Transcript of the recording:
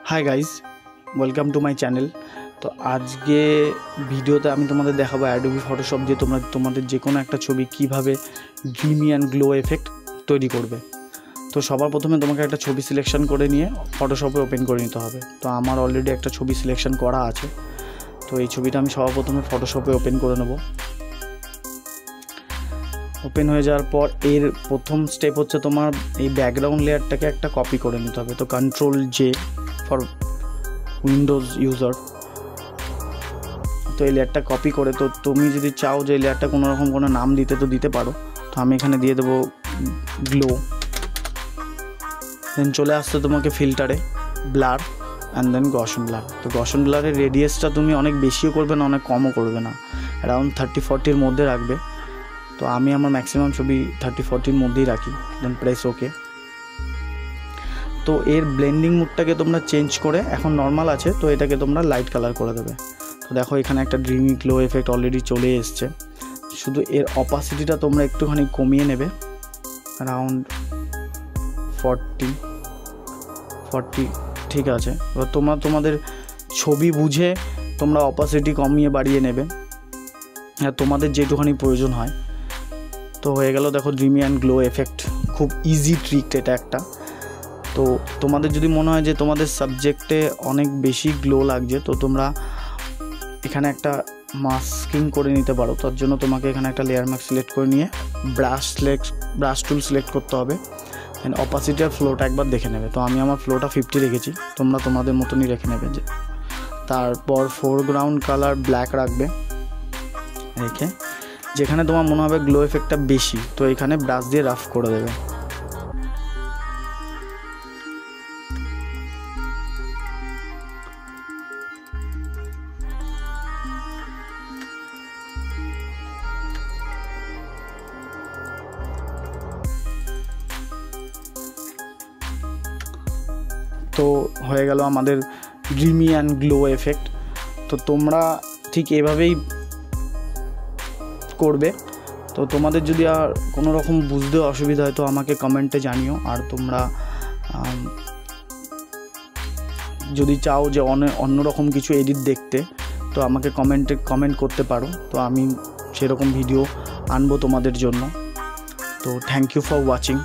Hi guys welcome to my channel. तो आज के भिडियोते आमी तुम्हारे देखाबो एडोबी फटोशप दिए तोमरा तुम्हारे जेकोनो एकटा छवि किभाबे ड्रीमी एंड ग्लो इफेक्ट तैरी करबे। तो सबार प्रथमे तुम्हें एक छवि सिलेक्शन करे निये फटोशपे ओपेन करे निते होबे। तो आमार अलरेडी एक छवि सिलेक्शन करा आछे। तो ये छविटा आमी सबार प्रथमे फटोशपे ओपेन करे नेब। ओपेन हो जाओयार पर एर प्रथम स्टेप होच्छे तोमार ये बैकग्राउंड लेयारटाके एकटा कपि करे निते होबे। तो कंट्रोल जे फर उइंडोज यूजर। तो ये लेयारटा कपि करे तो तुम जो चाओ जो लेयारटा कोनो रकम कोनो नाम दीते तो दीते पारो। तो आमी एखाने दिए देबो ग्लो। देन चले आसते तुम्हें फिल्टारे blur and then Gaussian blur. तो गॉशन ब्लारे रेडियसटा तुम अनेक बेशिओ करबे ना अनेक कमो करबे ना, अराउंड 30-40 मध्य राखबे। तो आमी आमार मैक्सिमाम छवि 30-40 मध्य राखी। Then press okay. तो एर ब्लेंडिंग मुडटाके तोमरा चेंज करे एखन नर्माल आछे तो एटाके तोमरा लाइट कालार करे देबे। तो देखो एखाने एकटा ड्रीमी ग्लो इफेक्ट अलरेडी चले एसेछे। शुधु एर अपासिटीटा तोमरा एकटुखानि कमिये नेबे अराउंड 40 ठीक आछे। एबार तोमरा तोमादेर छवि बुझे तोमरा अपासिटी कमिये बाड़िये नेबे আর তোমাদের যেটুখানি প্রয়োজন হয়। তো হয়ে গেল দেখো ড্রিমি অ্যান্ড গ্লো এফেক্ট। খুব ইজি ট্রিক এটা একটা। তো তোমাদের যদি মনে হয় যে তোমাদের সাবজেক্টে অনেক বেশি গ্লো লাগছে তো তোমরা এখানে একটা মাস্কিং করে নিতে পারো। তার জন্য তোমাকে এখানে একটা লেয়ার মাস্ক সিলেক্ট করে নিয়ে ব্রাশ টুল সিলেক্ট করতে হবে। দেন অপাসিটি আর ফ্লোটা একবার দেখে নেবে। তো আমি আমার ফ্লোটা 50 রেখেছি, তোমরা তোমাদের মতনই রেখে নেবে। যে তারপর ফোরগ্রাউন্ড কালার ব্ল্যাক রাখবে রেখে যেখানে তোমার মনে হবে গ্লো ইফেক্টটা বেশি তো এখানে ব্রাশ দিয়ে রাফ করে দেবে। তো হয়ে গেল আমাদের ড্রিমি অ্যান্ড গ্লো এফেক্ট। তো তোমরা ঠিক এভাবেই করবে। তো তোমাদের যদি আর কোনো রকম বুঝতে অসুবিধা হয় তো আমাকে কমেন্টে জানিও। আর তোমরা যদি চাও যে অন্য রকম কিছু এডিট দেখতে তো আমাকে কমেন্ট করতে পারো। তো আমি সেরকম ভিডিও আনবো তোমাদের জন্য। তো থ্যাংক ইউ ফর ওয়াচিং।